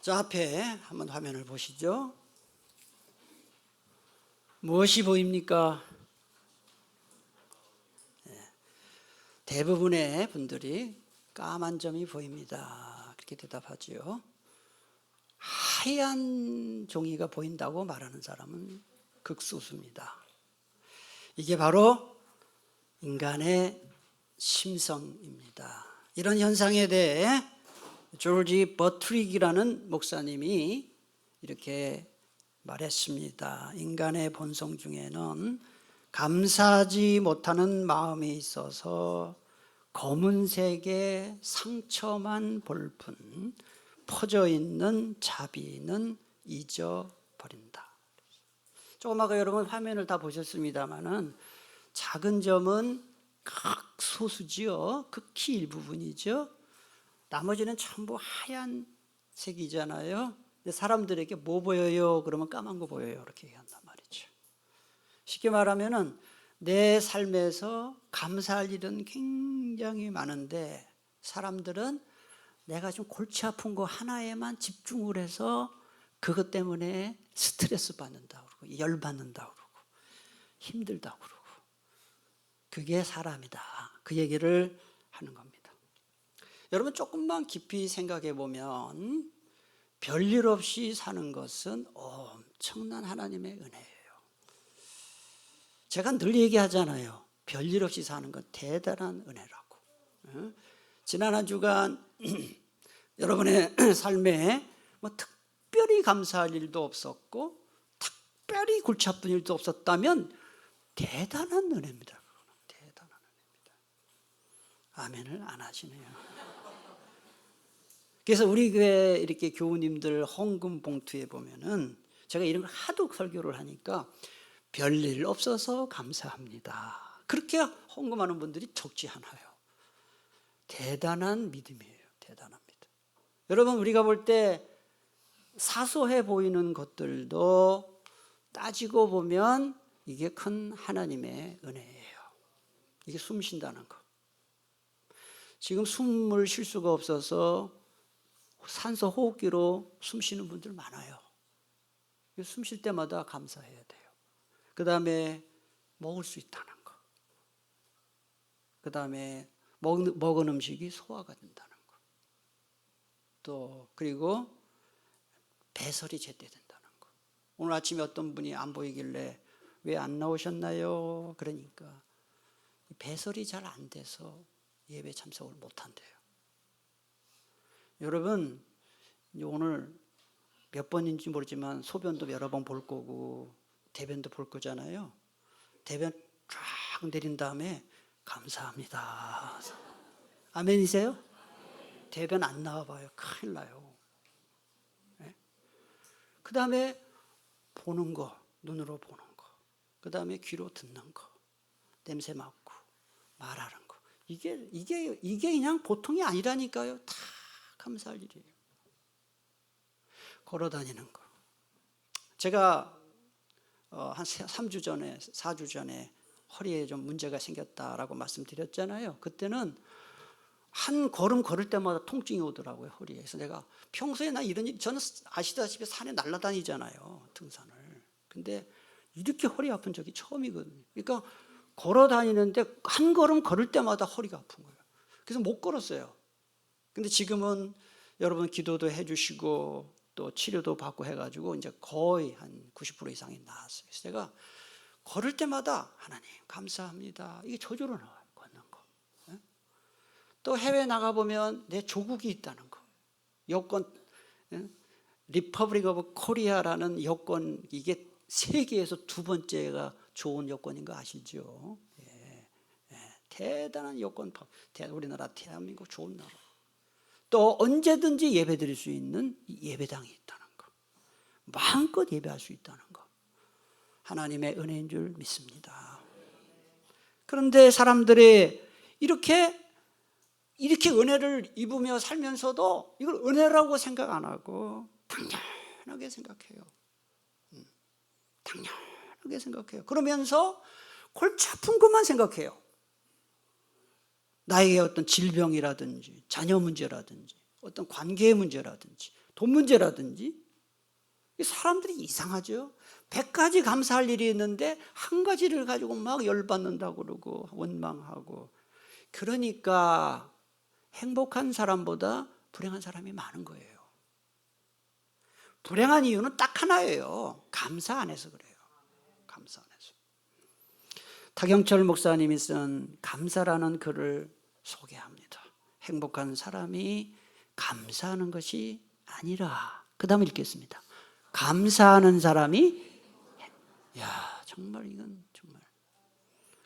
자, 앞에 한번 화면을 보시죠. 무엇이 보입니까? 대부분의 분들이 까만 점이 보입니다. 그렇게 대답하지요. 하얀 종이가 보인다고 말하는 사람은 극소수입니다. 이게 바로 인간의 심성입니다. 이런 현상에 대해 조지 버트릭이라는 목사님이 이렇게 말했습니다. 인간의 본성 중에는 감사하지 못하는 마음이 있어서 검은색의 상처만 볼 뿐 퍼져 있는 자비는 잊어버린다. 조금 아까 여러분 화면을 다 보셨습니다만은 작은 점은 극소수지요. 극히 일부분이죠. 나머지는 전부 하얀색이잖아요. 근데 사람들에게 뭐 보여요? 그러면 까만 거 보여요. 이렇게 얘기한단 말이죠. 쉽게 말하면은 내 삶에서 감사할 일은 굉장히 많은데 사람들은 내가 좀 골치 아픈 거 하나에만 집중을 해서 그것 때문에 스트레스 받는다고 그러고 열받는다고 그러고 힘들다고 그러고 그게 사람이다. 그 얘기를 하는 겁니다. 여러분 조금만 깊이 생각해 보면 별일 없이 사는 것은 엄청난 하나님의 은혜예요. 제가 늘 얘기하잖아요. 별일 없이 사는 건 대단한 은혜라고. 지난 한 주간 여러분의 삶에 뭐 특별히 감사할 일도 없었고 특별히 골치 아픈 일도 없었다면 대단한 은혜입니다. 대단한 은혜입니다. 아멘을 안 하시네요. 그래서 우리 교회 이렇게 교우님들 헌금 봉투에 보면은 제가 이런 걸 하도 설교를 하니까 별일 없어서 감사합니다. 그렇게 헌금하는 분들이 적지 않아요. 대단한 믿음이에요. 대단합니다. 여러분 우리가 볼 때 사소해 보이는 것들도 따지고 보면 이게 큰 하나님의 은혜예요. 이게 숨 쉰다는 거. 지금 숨을 쉴 수가 없어서 산소 호흡기로 숨 쉬는 분들 많아요. 숨 쉴 때마다 감사해야 돼요. 그 다음에 먹을 수 있다는 거. 그 다음에 먹은 음식이 소화가 된다는 거. 또 그리고 배설이 제때 된다는 거. 오늘 아침에 어떤 분이 안 보이길래 왜 안 나오셨나요? 그러니까 배설이 잘 안 돼서 예배 참석을 못 한대요. 여러분 오늘 몇 번인지 모르지만 소변도 여러 번 볼 거고 대변도 볼 거잖아요. 대변 쫙 내린 다음에 감사합니다. 아멘이세요? 대변 안 나와봐요. 큰일 나요. 네? 그 다음에 보는 거, 눈으로 보는 거. 그 다음에 귀로 듣는 거. 냄새 맡고 말하는 거. 이게 그냥 보통이 아니라니까요. 다 감사할 일이에요. 걸어 다니는 거. 제가 한 3주 전에, 4주 전에 허리에 좀 문제가 생겼다라고 말씀드렸잖아요. 그때는 한 걸음 걸을 때마다 통증이 오더라고요, 허리에. 그래서 내가 평소에 저는 아시다시피 산에 날아다니잖아요, 등산을. 근데 이렇게 허리 아픈 적이 처음이거든요. 그러니까 걸어 다니는데 한 걸음 걸을 때마다 허리가 아픈 거예요. 그래서 못 걸었어요. 근데 지금은 여러분 기도도 해주시고 또 치료도 받고 해가지고 이제 거의 한 90% 이상이 나았어요. 그래서 제가 걸을 때마다 하나님 감사합니다. 이게 저절로 나와요. 걷는 거. 또 해외 나가보면 내 조국이 있다는 거. 여권 리퍼블릭 오브 코리아라는 여권, 이게 세계에서 두 번째가 좋은 여권인 거 아시죠? 대단한 여권. 우리나라 대한민국 좋은 나라. 또 언제든지 예배 드릴 수 있는 예배당이 있다는 거. 마음껏 예배할 수 있다는 거. 하나님의 은혜인 줄 믿습니다. 그런데 사람들이 이렇게 은혜를 입으며 살면서도 이걸 은혜라고 생각 안 하고 당연하게 생각해요. 당연하게 생각해요. 그러면서 골치 아픈 것만 생각해요. 나에게 어떤 질병이라든지 자녀 문제라든지 어떤 관계의 문제라든지 돈 문제라든지. 사람들이 이상하죠. 100가지 감사할 일이 있는데 한 가지를 가지고 막 열받는다고 그러고 원망하고. 그러니까 행복한 사람보다 불행한 사람이 많은 거예요. 불행한 이유는 딱 하나예요. 감사 안 해서 그래요. 감사 안 해서. 타경철 목사님이 쓴 감사라는 글을 소개합니다. 행복한 사람이 감사하는 것이 아니라, 그 다음에 읽겠습니다. 감사하는 사람이, 정말 이건 정말,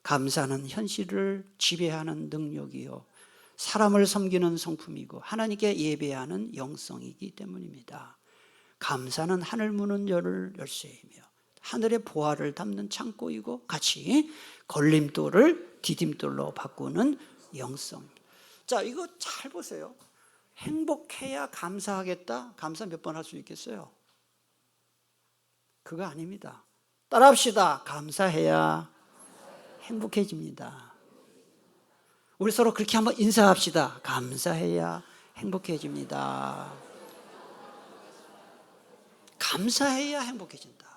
감사는 현실을 지배하는 능력이요, 사람을 섬기는 성품이고 하나님께 예배하는 영성이기 때문입니다. 감사는 하늘 무는 열쇠이며 하늘의 보화를 담는 창고이고 같이 걸림돌을 디딤돌로 바꾸는 영성. 자, 이거 잘 보세요. 행복해야 감사하겠다. 감사 몇 번 할 수 있겠어요? 그거 아닙니다. 따라합시다. 감사해야 행복해집니다. 우리 서로 그렇게 한번 인사합시다. 감사해야 행복해집니다. 감사해야 행복해진다.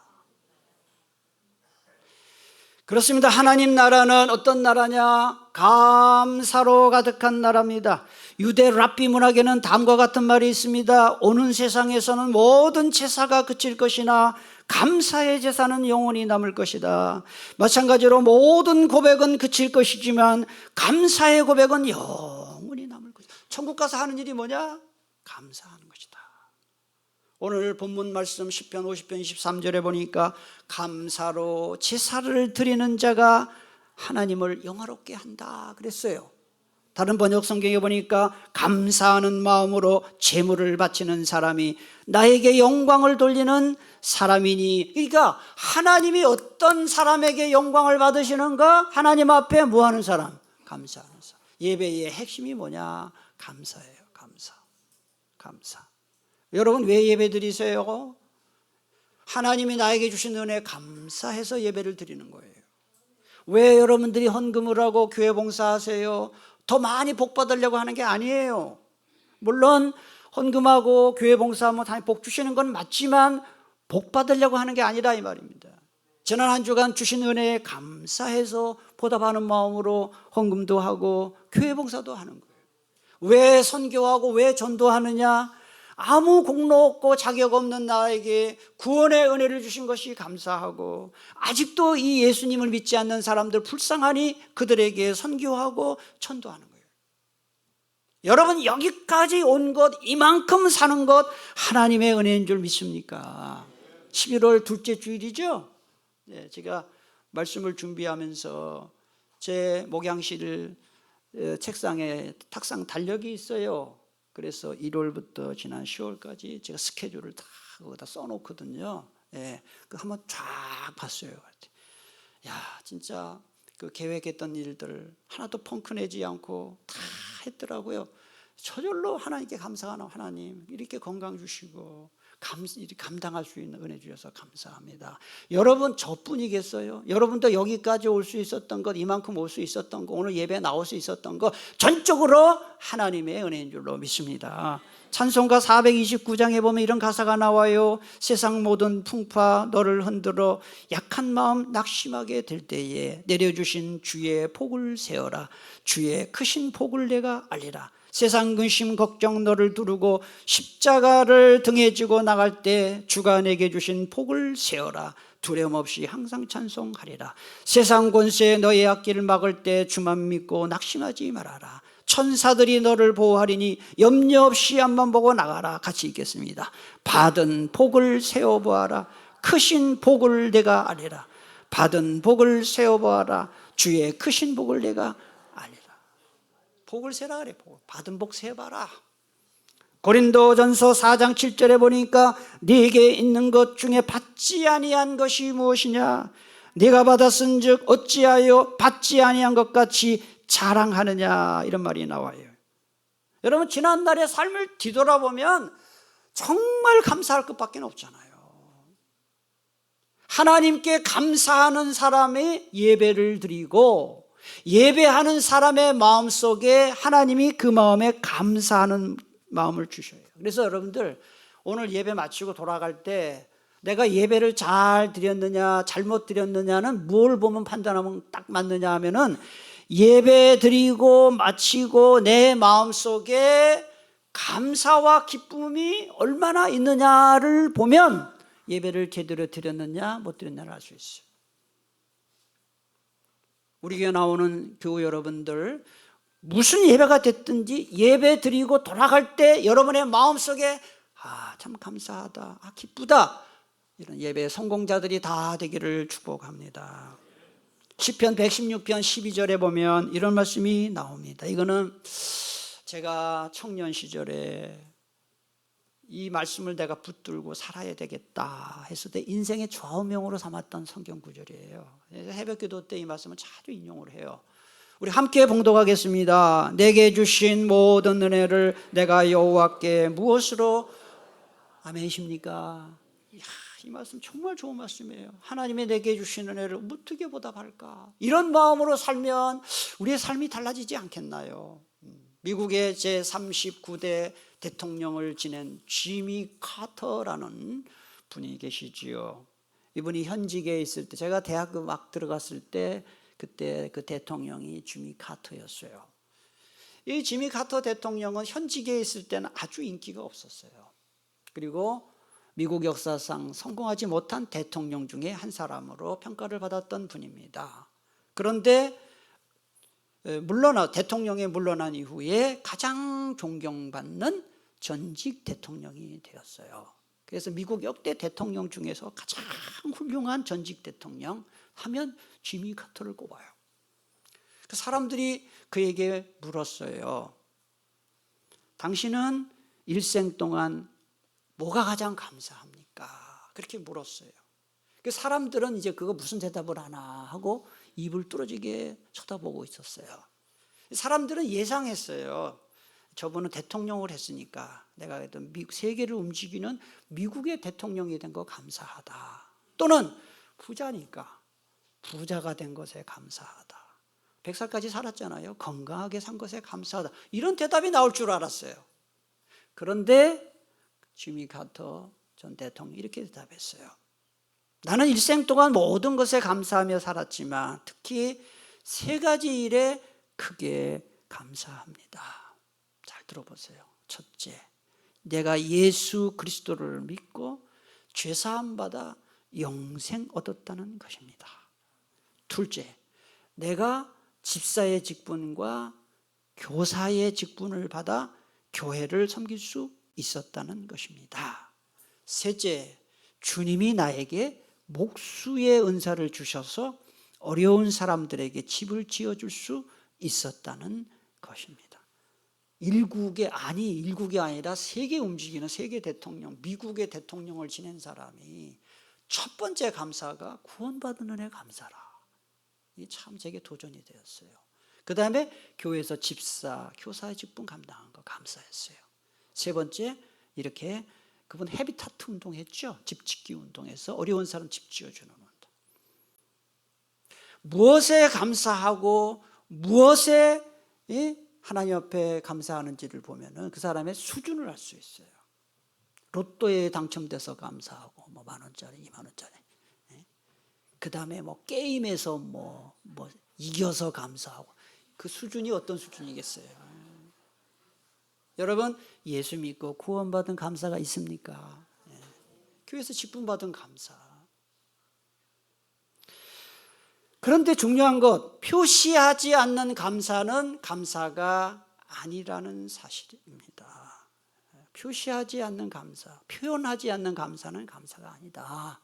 그렇습니다. 하나님 나라는 어떤 나라냐? 감사로 가득한 나라입니다. 유대 랍비 문학에는 다음과 같은 말이 있습니다. 오는 세상에서는 모든 제사가 그칠 것이나 감사의 제사는 영원히 남을 것이다. 마찬가지로 모든 고백은 그칠 것이지만 감사의 고백은 영원히 남을 것이다. 천국 가서 하는 일이 뭐냐? 감사하는 것이다. 오늘 본문 말씀 10편 50편 23절에 보니까 감사로 제사를 드리는 자가 하나님을 영화롭게 한다 그랬어요. 다른 번역 성경에 보니까 감사하는 마음으로 제물을 바치는 사람이 나에게 영광을 돌리는 사람이니. 그러니까 하나님이 어떤 사람에게 영광을 받으시는가? 하나님 앞에 뭐 하는 사람? 감사하는 사람. 예배의 핵심이 뭐냐? 감사예요. 감사. 여러분 왜 예배 드리세요? 하나님이 나에게 주신 은혜에 감사해서 예배를 드리는 거예요. 왜 여러분들이 헌금을 하고 교회 봉사하세요? 더 많이 복 받으려고 하는 게 아니에요. 물론 헌금하고 교회 봉사하면 당연히 복 주시는 건 맞지만 복 받으려고 하는 게 아니라 이 말입니다. 지난 한 주간 주신 은혜에 감사해서 보답하는 마음으로 헌금도 하고 교회 봉사도 하는 거예요. 왜 선교하고 왜 전도하느냐? 아무 공로 없고 자격 없는 나에게 구원의 은혜를 주신 것이 감사하고, 아직도 이 예수님을 믿지 않는 사람들 불쌍하니 그들에게 선교하고 전도하는 거예요. 여러분 여기까지 온 것, 이만큼 사는 것 하나님의 은혜인 줄 믿습니까? 11월 둘째 주일이죠. 네, 제가 말씀을 준비하면서 제 목양실 책상에 탁상 달력이 있어요. 그래서 1월부터 지난 10월까지 제가 스케줄을 다 거기다 써놓거든요. 예, 그 한번 쫙 봤어요. 야, 진짜 그 계획했던 일들 하나도 펑크내지 않고 다 했더라고요. 저절로 하나님께 감사하는 하나님, 이렇게 건강 주시고 감당할 수 있는 은혜 주셔서 감사합니다. 여러분 저뿐이겠어요? 여러분도 여기까지 올 수 있었던 것, 이만큼 올 수 있었던 것, 오늘 예배 나올 수 있었던 것 전적으로 하나님의 은혜인 줄로 믿습니다. 찬송가 429장에 보면 이런 가사가 나와요. 세상 모든 풍파 너를 흔들어 약한 마음 낙심하게 될 때에 내려주신 주의 복을 세어라. 주의 크신 복을 내가 알리라. 세상 근심 걱정 너를 두르고 십자가를 등에 지고 나갈 때 주가 내게 주신 복을 세어라. 두려움 없이 항상 찬송하리라. 세상 권세 너의 앞길을 막을 때 주만 믿고 낙심하지 말아라. 천사들이 너를 보호하리니 염려 없이 앞만 보고 나가라. 같이 읽겠습니다. 받은 복을 세어보아라. 크신 복을 내가 알리라. 받은 복을 세어보아라. 주의 크신 복을 내가 알리라. 복을 세라 그래. 받은 복 세봐라. 고린도전서 4장 7절에 보니까 네게 있는 것 중에 받지 아니한 것이 무엇이냐? 네가 받았은즉 어찌하여 받지 아니한 것 같이 자랑하느냐? 이런 말이 나와요. 여러분 지난날의 삶을 뒤돌아보면 정말 감사할 것밖에 없잖아요. 하나님께 감사하는 사람이 예배를 드리고 예배하는 사람의 마음속에 하나님이 그 마음에 감사하는 마음을 주셔요. 그래서 여러분들 오늘 예배 마치고 돌아갈 때 내가 예배를 잘 드렸느냐 잘못 드렸느냐는 뭘 보면 판단하면 딱 맞느냐 하면은 예배 드리고 마치고 내 마음속에 감사와 기쁨이 얼마나 있느냐를 보면 예배를 제대로 드렸느냐 못 드렸느냐를 알 수 있어요. 우리 교회 나오는 교우 여러분들 무슨 예배가 됐든지 예배 드리고 돌아갈 때 여러분의 마음속에 참 감사하다, 기쁘다, 이런 예배 성공자들이 다 되기를 축복합니다. 시편 116편 12절에 보면 이런 말씀이 나옵니다. 이거는 제가 청년 시절에 이 말씀을 내가 붙들고 살아야 되겠다 했을 때 인생의 좌우명으로 삼았던 성경 구절이에요. 새벽기도 때 이 말씀을 자주 인용을 해요. 우리 함께 봉독하겠습니다. 내게 주신 모든 은혜를 내가 여호와께 무엇으로 아멘이십니까? 이 말씀 정말 좋은 말씀이에요. 하나님의 내게 주신 은혜를 어떻게 보답할까? 이런 마음으로 살면 우리의 삶이 달라지지 않겠나요? 미국의 제39대 대통령을 지낸 지미 카터라는 분이 계시지요. 이분이 현직에 있을 때, 제가 대학교 막 들어갔을 때 그때 그 대통령이 지미 카터였어요. 이 지미 카터 대통령은 현직에 있을 때는 아주 인기가 없었어요. 그리고 미국 역사상 성공하지 못한 대통령 중에 한 사람으로 평가를 받았던 분입니다. 그런데 대통령이 물러난 이후에 가장 존경받는 전직 대통령이 되었어요. 그래서 미국 역대 대통령 중에서 가장 훌륭한 전직 대통령 하면 지미 카터를 꼽아요. 그 사람들이 그에게 물었어요. 당신은 일생 동안 뭐가 가장 감사합니까? 그렇게 물었어요. 그 사람들은 이제 그거 무슨 대답을 하나 하고 입을 뚫어지게 쳐다보고 있었어요. 사람들은 예상했어요. 저분은 대통령을 했으니까 내가 세계를 움직이는 미국의 대통령이 된 거 감사하다. 또는 부자니까 부자가 된 것에 감사하다. 100살까지 살았잖아요. 건강하게 산 것에 감사하다. 이런 대답이 나올 줄 알았어요. 그런데 지미 카터 전 대통령이 이렇게 대답했어요. 나는 일생 동안 모든 것에 감사하며 살았지만 특히 세 가지 일에 크게 감사합니다. 잘 들어보세요. 첫째, 내가 예수 그리스도를 믿고 죄사함 받아 영생 얻었다는 것입니다. 둘째, 내가 집사의 직분과 교사의 직분을 받아 교회를 섬길 수 있었다는 것입니다. 셋째, 주님이 나에게 목수의 은사를 주셔서 어려운 사람들에게 집을 지어줄 수 있었다는 것입니다. 일국이 아니라 세계 움직이는 세계 대통령, 미국의 대통령을 지낸 사람이 첫 번째 감사가 구원받은 은혜 감사라. 이게 참 제게 도전이 되었어요. 그 다음에 교회에서 집사, 교사의 직분 감당한 거 감사했어요. 세 번째, 이렇게 그분 헤비타트 운동했죠. 집 짓기 운동에서 어려운 사람 집 지어주는 운동. 무엇에 감사하고 무엇에 하나님 앞에 감사하는지를 보면은 그 사람의 수준을 알 수 있어요. 로또에 당첨돼서 감사하고 뭐 10,000원짜리, 20,000원짜리. 그 다음에 뭐 게임에서 뭐 이겨서 감사하고 그 수준이 어떤 수준이겠어요? 여러분, 예수 믿고 구원받은 감사가 있습니까? 교회에서 직분 받은 감사. 그런데 중요한 것, 표시하지 않는 감사는 감사가 아니라는 사실입니다. 표시하지 않는 감사, 표현하지 않는 감사는 감사가 아니다.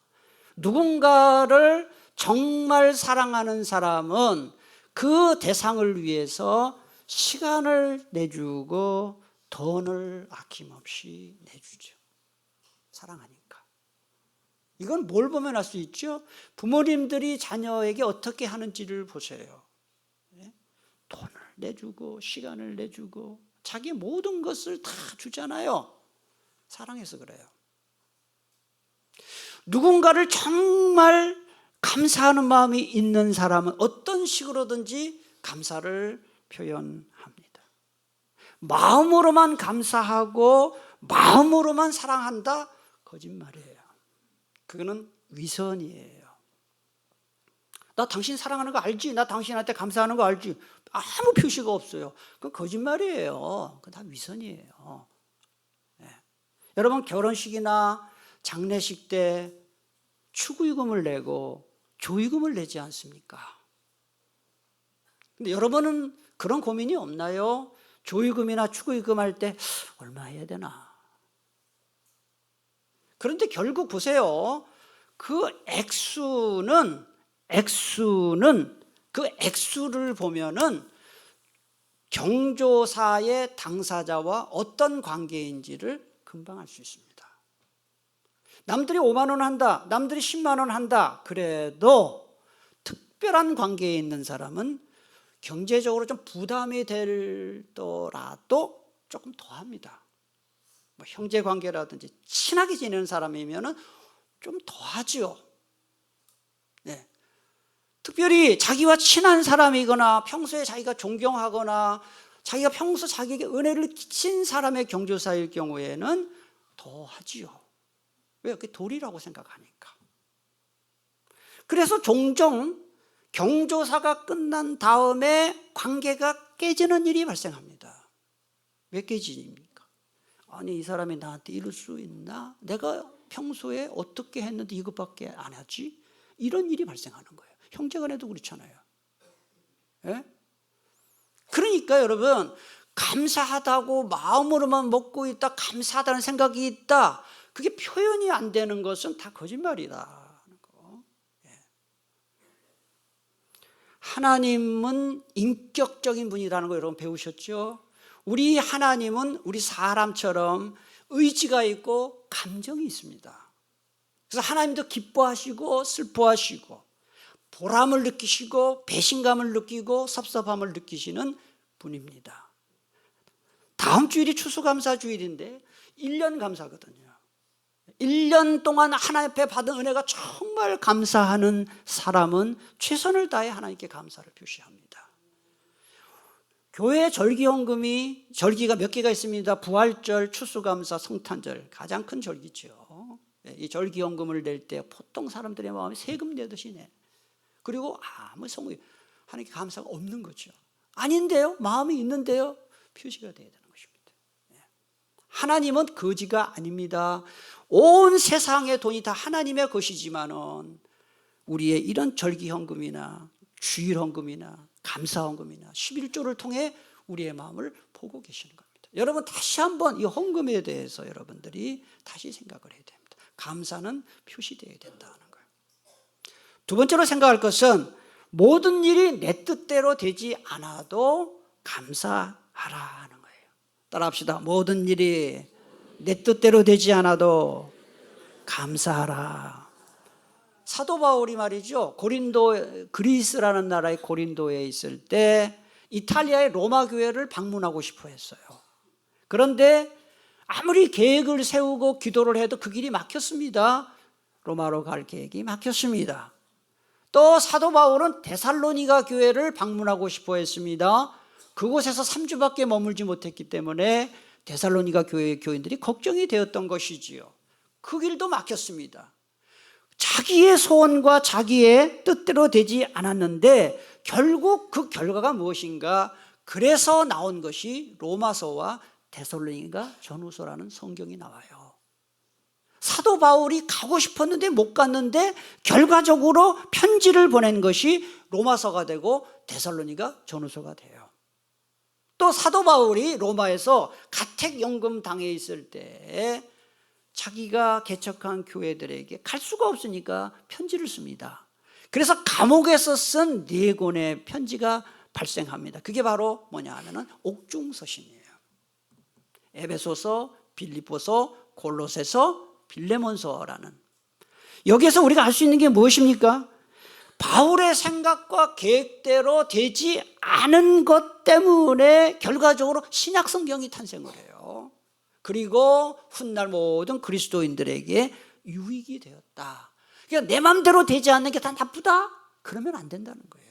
누군가를 정말 사랑하는 사람은 그 대상을 위해서 시간을 내주고 돈을 아낌없이 내주죠. 사랑하니까. 이건 뭘 보면 알 수 있죠? 부모님들이 자녀에게 어떻게 하는지를 보세요. 돈을 내주고 시간을 내주고 자기 모든 것을 다 주잖아요. 사랑해서 그래요. 누군가를 정말 감사하는 마음이 있는 사람은 어떤 식으로든지 감사를 표현합니다. 마음으로만 감사하고 마음으로만 사랑한다? 거짓말이에요. 그거는 위선이에요. 나 당신 사랑하는 거 알지? 나 당신한테 감사하는 거 알지? 아무 표시가 없어요. 그건 거짓말이에요. 그건 다 위선이에요. 네. 여러분 결혼식이나 장례식 때 축의금을 내고 조의금을 내지 않습니까? 근데 여러분은 그런 고민이 없나요? 조의금이나 축의금 할 때 얼마 해야 되나? 그런데 결국 보세요. 그 액수는 그 액수를 보면은 경조사의 당사자와 어떤 관계인지를 금방 알 수 있습니다. 남들이 5만 원 한다, 남들이 10만 원 한다. 그래도 특별한 관계에 있는 사람은 경제적으로 좀 부담이 되더라도 조금 더 합니다. 뭐 형제 관계라든지 친하게 지내는 사람이면 좀 더 하죠. 네. 특별히 자기와 친한 사람이거나 평소에 자기가 존경하거나 자기가 평소 자기에게 은혜를 끼친 사람의 경조사일 경우에는 더 하지요. 왜? 그게 도리라고 생각하니까. 그래서 종종 경조사가 끝난 다음에 관계가 깨지는 일이 발생합니다. 왜 깨집니까? 아니 이 사람이 나한테 이럴 수 있나? 내가 평소에 어떻게 했는데 이것밖에 안 하지? 이런 일이 발생하는 거예요. 형제간에도 그렇잖아요. 예? 그러니까 여러분 감사하다고 마음으로만 먹고 있다, 감사하다는 생각이 있다, 그게 표현이 안 되는 것은 다 거짓말이다. 하나님은 인격적인 분이라는 거 여러분 배우셨죠? 우리 하나님은 우리 사람처럼 의지가 있고 감정이 있습니다. 그래서 하나님도 기뻐하시고 슬퍼하시고 보람을 느끼시고 배신감을 느끼고 섭섭함을 느끼시는 분입니다. 다음 주일이 추수감사주일인데 1년 감사거든요. 1년 동안 하나님 앞에 받은 은혜가 정말 감사하는 사람은 최선을 다해 하나님께 감사를 표시합니다. 교회 절기헌금이 절기가 몇 개가 있습니다. 부활절, 추수감사, 성탄절 가장 큰 절기죠. 이 절기헌금을 낼 때 보통 사람들의 마음이 세금 내듯이 내. 그리고 아무 성의 하나님께 감사가 없는 거죠. 아닌데요? 마음이 있는데요? 표시가 돼야 되는 것입니다. 하나님은 거지가 아닙니다. 온 세상의 돈이 다 하나님의 것이지만은 우리의 이런 절기헌금이나 주일헌금이나 감사헌금이나 11조를 통해 우리의 마음을 보고 계시는 겁니다. 여러분 다시 한번 이 헌금에 대해서 여러분들이 다시 생각을 해야 됩니다. 감사는 표시되어야 된다는 거예요. 두 번째로 생각할 것은 모든 일이 내 뜻대로 되지 않아도 감사하라는 거예요. 따라합시다. 모든 일이 내 뜻대로 되지 않아도 감사하라. 사도 바울이 말이죠. 그리스라는 나라의 고린도에 있을 때 이탈리아의 로마 교회를 방문하고 싶어 했어요. 그런데 아무리 계획을 세우고 기도를 해도 그 길이 막혔습니다. 로마로 갈 계획이 막혔습니다. 또 사도 바울은 데살로니가 교회를 방문하고 싶어 했습니다. 그곳에서 3주밖에 머물지 못했기 때문에 데살로니가 교회의 교인들이 걱정이 되었던 것이지요. 그 길도 막혔습니다. 자기의 소원과 자기의 뜻대로 되지 않았는데 결국 그 결과가 무엇인가? 그래서 나온 것이 로마서와 데살로니가 전후서라는 성경이 나와요. 사도 바울이 가고 싶었는데 못 갔는데 결과적으로 편지를 보낸 것이 로마서가 되고 데살로니가 전후서가 돼요. 또 사도 바울이 로마에서 가택연금 당해 있을 때 자기가 개척한 교회들에게 갈 수가 없으니까 편지를 씁니다. 그래서 감옥에서 쓴 4권의 편지가 발생합니다. 그게 바로 뭐냐 하면은 옥중서신이에요. 에베소서, 빌립보서, 골로새서, 빌레몬서라는. 여기에서 우리가 알 수 있는 게 무엇입니까? 바울의 생각과 계획대로 되지 않은 것 때문에 결과적으로 신약 성경이 탄생을 해요. 그리고 훗날 모든 그리스도인들에게 유익이 되었다. 그러니까 내 마음대로 되지 않는 게 다 나쁘다? 그러면 안 된다는 거예요.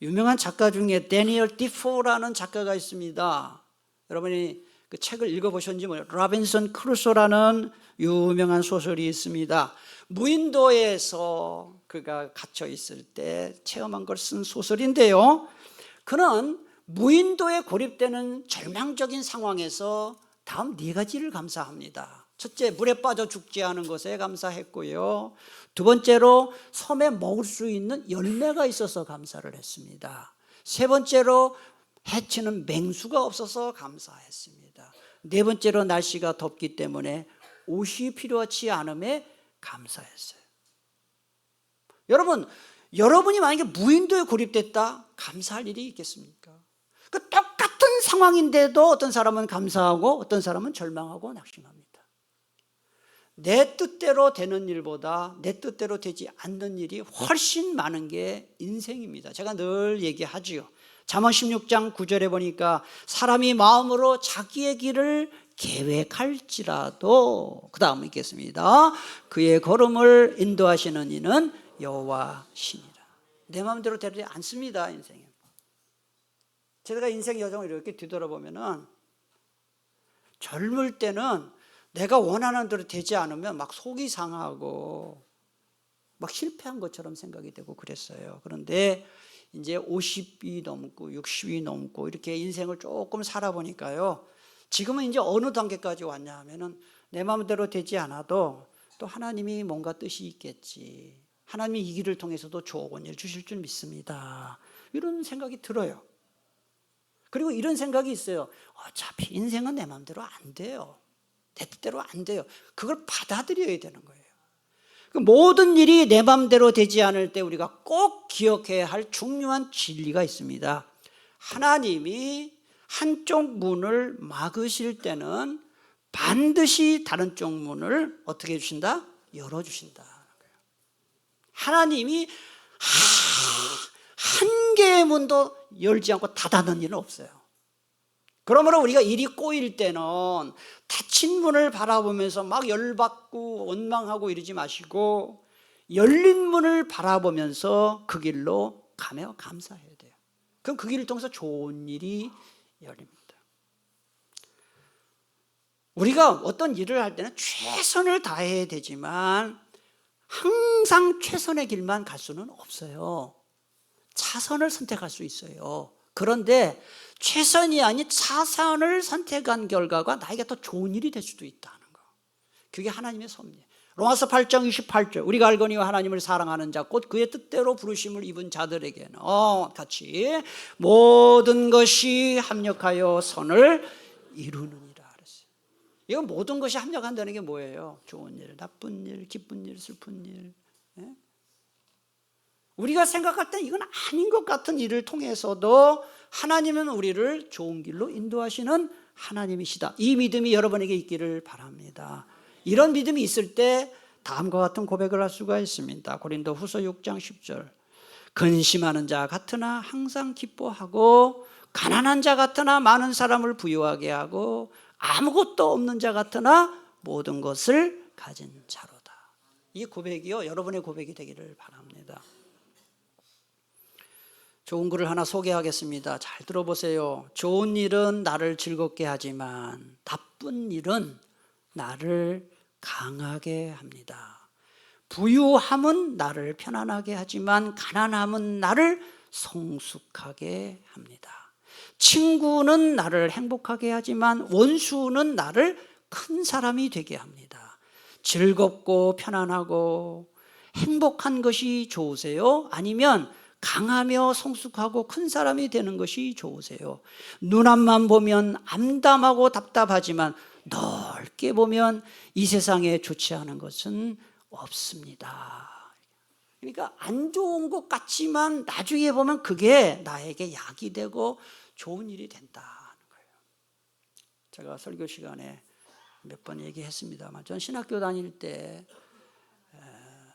유명한 작가 중에 데니얼 디포라는 작가가 있습니다. 여러분이 그 책을 읽어보셨는지 모르겠어요. 라빈슨 크루소라는 유명한 소설이 있습니다. 무인도에서 그가 갇혀 있을 때 체험한 걸 쓴 소설인데요, 그는 무인도에 고립되는 절망적인 상황에서 다음 4가지를 감사합니다. 첫째, 물에 빠져 죽지 않은 것에 감사했고요. 두 번째로 섬에 먹을 수 있는 열매가 있어서 감사를 했습니다. 세 번째로 해치는 맹수가 없어서 감사했습니다. 네 번째로 날씨가 덥기 때문에 옷이 필요하지 않음에 감사했어요. 여러분이 만약에 무인도에 고립됐다, 감사할 일이 있겠습니까? 그 똑같은 상황인데도 어떤 사람은 감사하고 어떤 사람은 절망하고 낙심합니다. 내 뜻대로 되는 일보다 내 뜻대로 되지 않는 일이 훨씬 많은 게 인생입니다. 제가 늘 얘기하지요. 잠언 16장 9절에 보니까 사람이 마음으로 자기의 길을 계획할지라도, 그 다음 읽겠습니다. 그의 걸음을 인도하시는 이는 여호와시니라. 내 마음대로 되지 않습니다, 인생에. 제가 인생 여정을 이렇게 뒤돌아보면은, 젊을 때는 내가 원하는 대로 되지 않으면 막 속이 상하고 막 실패한 것처럼 생각이 되고 그랬어요. 그런데 이제 50이 넘고 60이 넘고 이렇게 인생을 조금 살아보니까요, 지금은 이제 어느 단계까지 왔냐 하면은 내 마음대로 되지 않아도 또 하나님이 뭔가 뜻이 있겠지, 하나님이 이 길을 통해서도 좋은 일 주실 줄 믿습니다, 이런 생각이 들어요. 그리고 이런 생각이 있어요. 어차피 인생은 내 마음대로 안 돼요. 내 뜻대로 안 돼요. 그걸 받아들여야 되는 거예요. 모든 일이 내 마음대로 되지 않을 때 우리가 꼭 기억해야 할 중요한 진리가 있습니다. 하나님이 한쪽 문을 막으실 때는 반드시 다른 쪽 문을 어떻게 해주신다? 열어주신다. 하나님이 한 개의 문도 열지 않고 닫아놓는 일은 없어요. 그러므로 우리가 일이 꼬일 때는 닫힌 문을 바라보면서 막 열받고 원망하고 이러지 마시고 열린 문을 바라보면서 그 길로 가며 감사해야 돼요. 그럼 그 길을 통해서 좋은 일이 열립니다. 우리가 어떤 일을 할 때는 최선을 다해야 되지만 항상 최선의 길만 갈 수는 없어요. 차선을 선택할 수 있어요. 그런데 최선이 아닌 차선을 선택한 결과가 나에게 더 좋은 일이 될 수도 있다는 거. 그게 하나님의 섭리. 로마서 8장 28절, 우리가 알거니와 하나님을 사랑하는 자 곧 그의 뜻대로 부르심을 입은 자들에게는 같이 모든 것이 합력하여 선을 이루느니라 그랬어요. 이건 모든 것이 합력한다는 게 뭐예요? 좋은 일, 나쁜 일, 기쁜 일, 슬픈 일. 우리가 생각할 때 이건 아닌 것 같은 일을 통해서도 하나님은 우리를 좋은 길로 인도하시는 하나님이시다. 이 믿음이 여러분에게 있기를 바랍니다. 이런 믿음이 있을 때 다음과 같은 고백을 할 수가 있습니다. 고린도후서 6장 10절, 근심하는 자 같으나 항상 기뻐하고 가난한 자 같으나 많은 사람을 부유하게 하고 아무것도 없는 자 같으나 모든 것을 가진 자로다. 이 고백이요, 여러분의 고백이 되기를 바랍니다. 좋은 글을 하나 소개하겠습니다. 잘 들어보세요. 좋은 일은 나를 즐겁게 하지만 나쁜 일은 나를 강하게 합니다. 부유함은 나를 편안하게 하지만 가난함은 나를 성숙하게 합니다. 친구는 나를 행복하게 하지만 원수는 나를 큰 사람이 되게 합니다. 즐겁고 편안하고 행복한 것이 좋으세요? 아니면 강하며 성숙하고 큰 사람이 되는 것이 좋으세요? 눈앞만 보면 암담하고 답답하지만 넓게 보면 이 세상에 좋지 않은 것은 없습니다. 그러니까 안 좋은 것 같지만 나중에 보면 그게 나에게 약이 되고 좋은 일이 된다는 거예요. 제가 설교 시간에 몇 번 얘기했습니다만, 전 신학교 다닐 때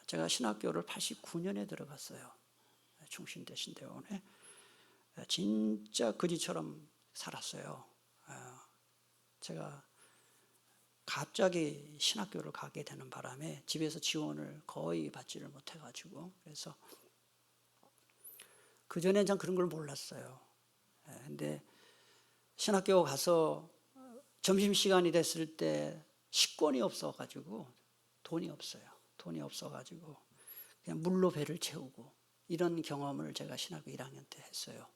제가 신학교를 89년에 들어갔어요. 충신대 신대원에. 진짜 거지처럼 살았어요. 제가 갑자기 신학교를 가게 되는 바람에 집에서 지원을 거의 받지를 못해가지고, 그래서 그전엔 전 그런 걸 몰랐어요. 근데 신학교 가서 점심시간이 됐을 때 식권이 없어가지고 돈이 없어가지고 그냥 물로 배를 채우고 이런 경험을 제가 신학교 1학년 때 했어요.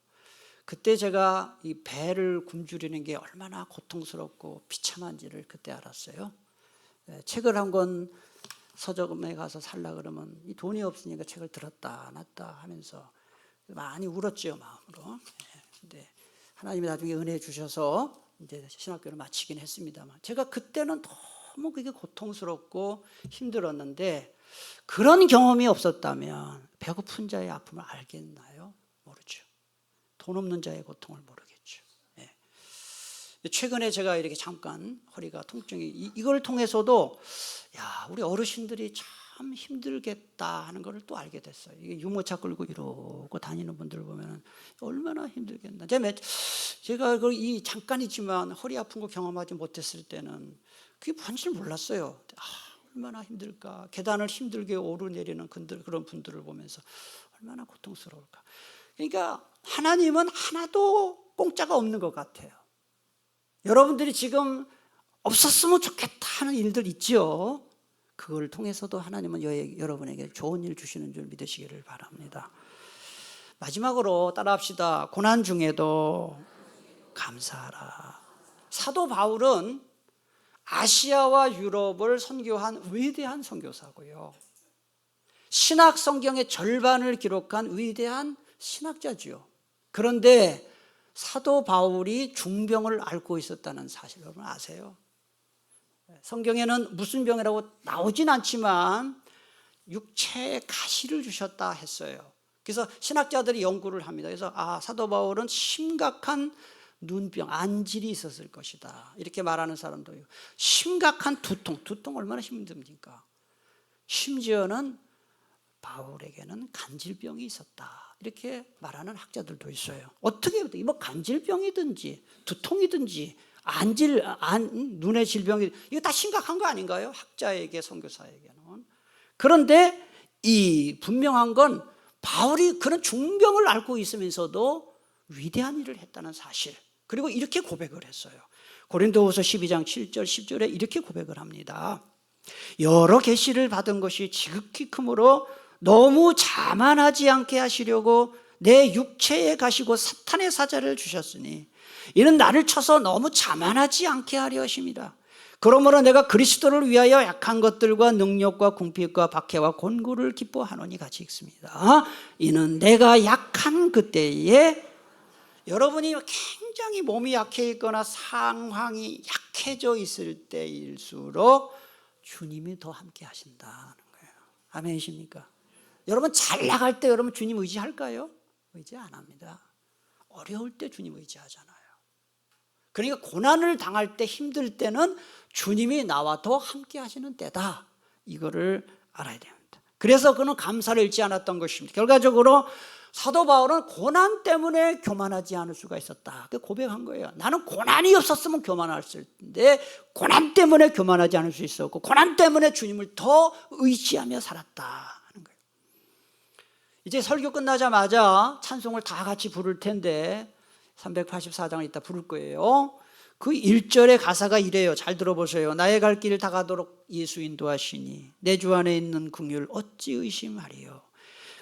그때 제가 이 배를 굶주리는 게 얼마나 고통스럽고 비참한지를 그때 알았어요. 책을 한 권 서점에 가서 살라 그러면 이 돈이 없으니까 책을 들었다 놨다 하면서 많이 울었죠, 마음으로. 근데 하나님이 나중에 은혜 주셔서 이제 신학교를 마치긴 했습니다만, 제가 그때는 너무 그게 고통스럽고 힘들었는데, 그런 경험이 없었다면 배고픈 자의 아픔을 알겠나요? 모르죠. 돈 없는 자의 고통을 모르겠죠. 최근에 제가 이렇게 잠깐 허리가 통증이, 이걸 통해서도 야, 우리 어르신들이 참 힘들겠다 하는 걸 또 알게 됐어요. 이게 유모차 끌고 이러고 다니는 분들 보면 얼마나 힘들겠나. 제가 이 잠깐이지만 허리 아픈 거 경험하지 못했을 때는 그게 뭔지 몰랐어요. 얼마나 힘들까. 계단을 힘들게 오르내리는 그런 분들을 보면서 얼마나 고통스러울까. 그러니까 하나님은 하나도 공짜가 없는 것 같아요. 여러분들이 지금 없었으면 좋겠다 하는 일들 있죠. 그걸 통해서도 하나님은 여러분에게 좋은 일 주시는 줄 믿으시기를 바랍니다. 마지막으로 따라합시다. 고난 중에도 감사하라. 사도 바울은 아시아와 유럽을 선교한 위대한 선교사고요, 신학 성경의 절반을 기록한 위대한 신학자지요. 그런데 사도 바울이 중병을 앓고 있었다는 사실 여러분 아세요? 성경에는 무슨 병이라고 나오진 않지만 육체에 가시를 주셨다 했어요. 그래서 신학자들이 연구를 합니다. 그래서 사도 바울은 심각한 눈병, 안질이 있었을 것이다, 이렇게 말하는 사람도 있고, 심각한 두통 얼마나 힘듭니까? 심지어는 바울에게는 간질병이 있었다, 이렇게 말하는 학자들도 있어요. 어떻게 뭐 간질병이든지 두통이든지 눈의 질병이, 이거 다 심각한 거 아닌가요? 학자에게, 선교사에게는. 그런데 이 분명한 건 바울이 그런 중병을 앓고 있으면서도 위대한 일을 했다는 사실, 그리고 이렇게 고백을 했어요. 고린도후서 12장 7절 10절에 이렇게 고백을 합니다. 여러 계시를 받은 것이 지극히 크므로 너무 자만하지 않게 하시려고 내 육체에 가시고 사탄의 사자를 주셨으니 이는 나를 쳐서 너무 자만하지 않게 하려 하심이라. 그러므로 내가 그리스도를 위하여 약한 것들과 능력과 궁핍과 박해와 곤고를 기뻐하노니 같이 읽습니다. 이는 내가 약한 그때에, 여러분이 굉장히 몸이 약해 있거나 상황이 약해져 있을 때일수록 주님이 더 함께 하신다는 거예요. 아멘이십니까? 여러분 잘 나갈 때 여러분 주님 의지할까요? 의지 안 합니다. 어려울 때 주님 의지하잖아요. 그러니까 고난을 당할 때, 힘들 때는 주님이 나와 더 함께 하시는 때다, 이거를 알아야 됩니다. 그래서 그는 감사를 잃지 않았던 것입니다. 결과적으로 사도 바울은 고난 때문에 교만하지 않을 수가 있었다, 고백한 거예요. 나는 고난이 없었으면 교만했을 텐데 고난 때문에 교만하지 않을 수 있었고, 고난 때문에 주님을 더 의지하며 살았다 하는 거예요. 이제 설교 끝나자마자 찬송을 다 같이 부를 텐데 384장을 이따 부를 거예요. 그 1절의 가사가 이래요. 잘 들어보세요. 나의 갈 길 다 가도록 예수 인도하시니 내 주 안에 있는 긍휼 어찌 의심하리요.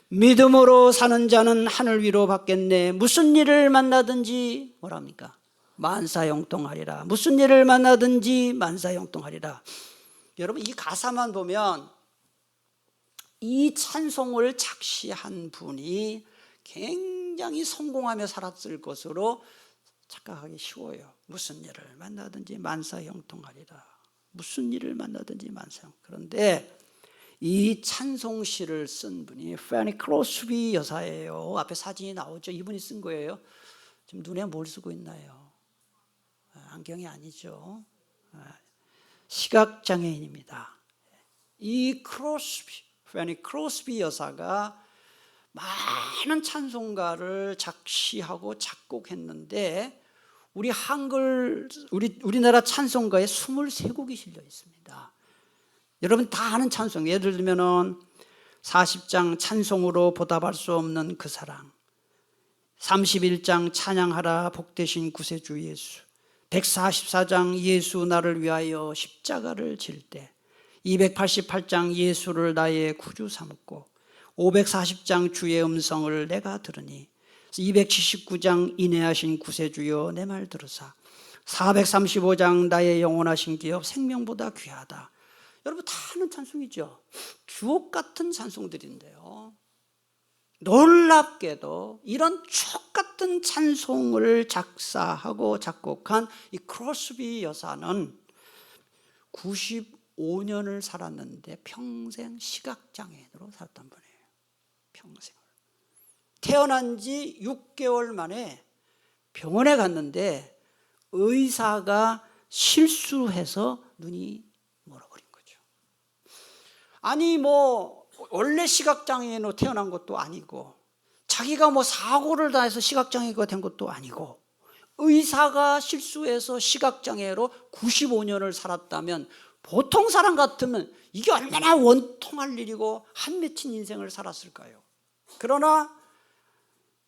믿음으로 사는 자는 하늘 위로 받겠네. 무슨 일을 만나든지 뭐랍니까? 만사형통하리라. 무슨 일을 만나든지 만사형통하리라. 여러분 이 가사만 보면 이 찬송을 작시한 분이 굉장히 성공하며 살았을 것으로 착각하기 쉬워요. 무슨 일을 만나든지 만사형통하리라. 무슨 일을 만나든지 만사형. 그런데 이 찬송시를 쓴 분이 패니 크로스비 여사예요. 앞에 사진이 나오죠. 이분이 쓴 거예요. 지금 눈에 뭘 쓰고 있나요? 안경이 아니죠. 시각장애인입니다. 이 패니 크로스비 여사가 많은 찬송가를 작시하고 작곡했는데 우리나라 찬송가에 23곡이 실려 있습니다. 여러분 다 아는 찬송, 예를 들면은 40장 찬송으로 보답할 수 없는 그 사랑, 31장 찬양하라 복되신 구세주 예수, 144장 예수 나를 위하여 십자가를 질 때, 288장 예수를 나의 구주 삼고, 540장 주의 음성을 내가 들으니, 279장 인애하신 구세주여 내 말 들으사, 435장 나의 영원하신 기업 생명보다 귀하다. 여러분 다 아는 찬송이죠. 주옥 같은 찬송들인데요, 놀랍게도 이런 주옥 같은 찬송을 작사하고 작곡한 이 크로스비 여사는 95년을 살았는데 평생 시각장애인으로 살았던 분이에요. 평생을. 태어난 지 6개월 만에 병원에 갔는데 의사가 실수해서 눈이 멀어버린 거죠. 아니 원래 시각장애인으로 태어난 것도 아니고, 자기가 사고를 당해서 시각장애가 된 것도 아니고, 의사가 실수해서 시각장애로 95년을 살았다면 보통 사람 같으면 이게 얼마나 원통할 일이고 한 맺힌 인생을 살았을까요? 그러나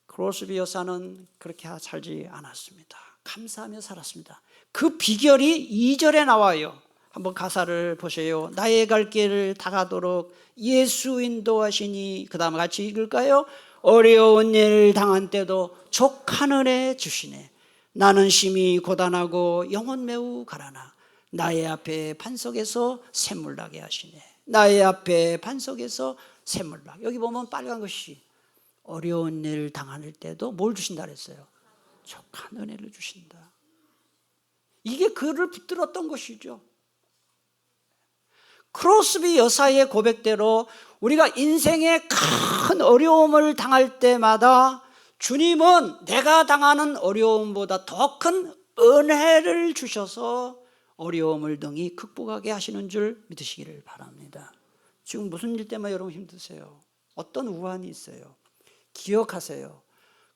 크로스비 여사는 그렇게 살지 않았습니다. 감사하며 살았습니다. 그 비결이 2절에 나와요. 한번 가사를 보세요. 나의 갈 길을 다 가도록 예수 인도하시니, 그 다음 같이 읽을까요? 어려운 일 당한 때도 족한 은혜 주시네. 나는 심히 고단하고 영혼 매우 가라나 나의 앞에 반석에서 샘물 나게 하시네. 나의 앞에 반석에서 샘물 나게. 여기 보면 빨간 것이 어려운 일 당할 때도 뭘 주신다 그랬어요? 족한 은혜를 주신다. 이게 그를 붙들었던 것이죠. 크로스비 여사의 고백대로 우리가 인생의 큰 어려움을 당할 때마다 주님은 내가 당하는 어려움보다 더 큰 은혜를 주셔서 어려움을 등이 극복하게 하시는 줄 믿으시기를 바랍니다. 지금 무슨 일 때문에 여러분 힘드세요? 어떤 우환이 있어요? 기억하세요.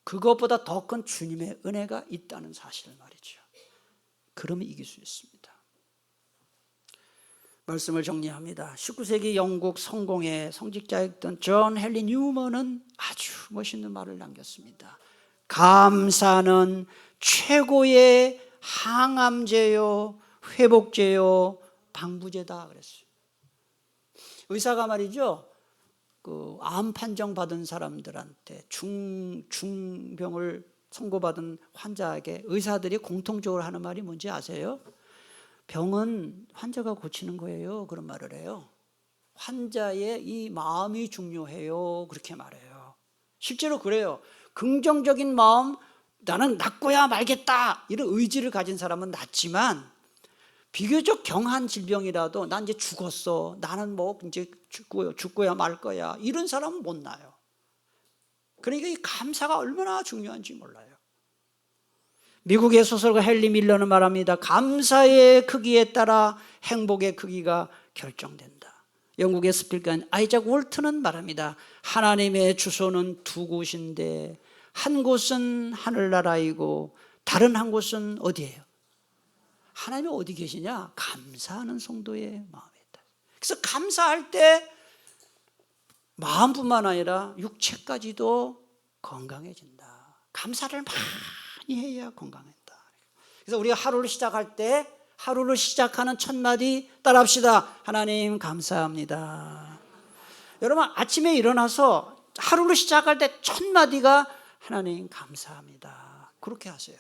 그것보다 더 큰 주님의 은혜가 있다는 사실을 말이죠. 그러면 이길 수 있습니다. 말씀을 정리합니다. 19세기 영국 성공의 성직자였던 존 헨리 뉴먼은 아주 멋있는 말을 남겼습니다. 감사는 최고의 항암제요, 회복제요, 방부제다 그랬어요. 의사가 말이죠, 암 판정 받은 사람들한테 중병을 선고받은 환자에게 의사들이 공통적으로 하는 말이 뭔지 아세요? 병은 환자가 고치는 거예요. 그런 말을 해요. 환자의 이 마음이 중요해요. 그렇게 말해요. 실제로 그래요. 긍정적인 마음, 나는 낫고야 말겠다, 이런 의지를 가진 사람은 낫지만, 비교적 경한 질병이라도 난 이제 죽었어, 나는 이제 죽고야 말 거야, 이런 사람은 못 나요. 그러니까 이 감사가 얼마나 중요한지 몰라요. 미국의 소설가 헨리 밀러는 말합니다. 감사의 크기에 따라 행복의 크기가 결정된다. 영국의 스필가인 아이작 월트는 말합니다. 하나님의 주소는 두 곳인데 한 곳은 하늘나라이고 다른 한 곳은 어디예요? 하나님이 어디 계시냐? 감사하는 성도의 마음에 있다. 그래서 감사할 때 마음뿐만 아니라 육체까지도 건강해진다. 감사를 많이 해야 건강했다. 그래서 우리가 하루를 시작할 때 하루를 시작하는 첫 마디 따라합시다. 하나님 감사합니다. 여러분 아침에 일어나서 하루를 시작할 때 첫 마디가 하나님 감사합니다. 그렇게 하세요.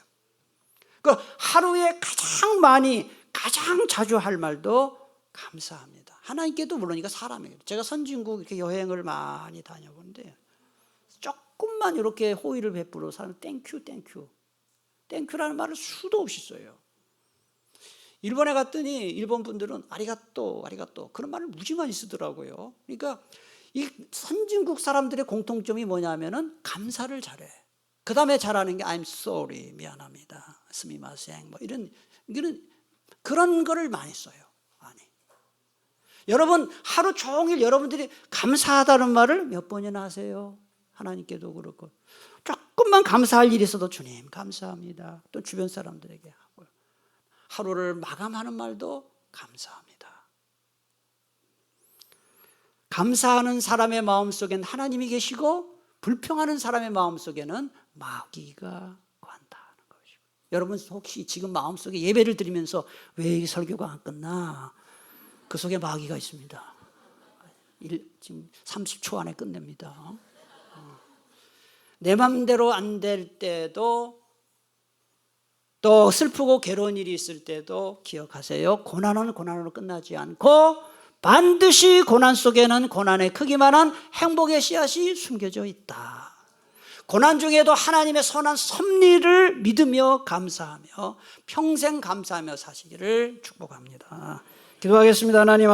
그 하루에 가장 많이 가장 자주 할 말도 감사합니다. 하나님께도 물론 이거 사람이에요. 제가 선진국 이렇게 여행을 많이 다녀보는데 조금만 이렇게 호의를 베풀어 사람 땡큐 땡큐 땡큐라는 말을 수도 없이 써요. 일본에 갔더니 일본 분들은 아리가또 아리가또 그런 말을 무지 많이 쓰더라고요. 그러니까 이 선진국 사람들의 공통점이 뭐냐면은 감사를 잘해. 그 다음에 잘하는 게 I'm sorry, 미안합니다, 스미마셍, 이런 그런 거를 많이 써요. 많이. 여러분 하루 종일 여러분들이 감사하다는 말을 몇 번이나 하세요? 하나님께도 그렇고 조금만 감사할 일이 있어도 주님 감사합니다. 또 주변 사람들에게 하고요. 하루를 마감하는 말도 감사합니다. 감사하는 사람의 마음속엔 하나님이 계시고 불평하는 사람의 마음속에는 마귀가 관다는 것이고. 여러분 혹시 지금 마음속에 예배를 드리면서 왜 이 설교가 안 끝나? 그 속에 마귀가 있습니다. 지금 30초 안에 끝냅니다. 내 맘대로 안 될 때도, 또 슬프고 괴로운 일이 있을 때도 기억하세요. 고난은 고난으로 끝나지 않고 반드시 고난 속에는 고난의 크기만한 행복의 씨앗이 숨겨져 있다. 고난 중에도 하나님의 선한 섭리를 믿으며 감사하며 평생 감사하며 사시기를 축복합니다. 기도하겠습니다. 하나님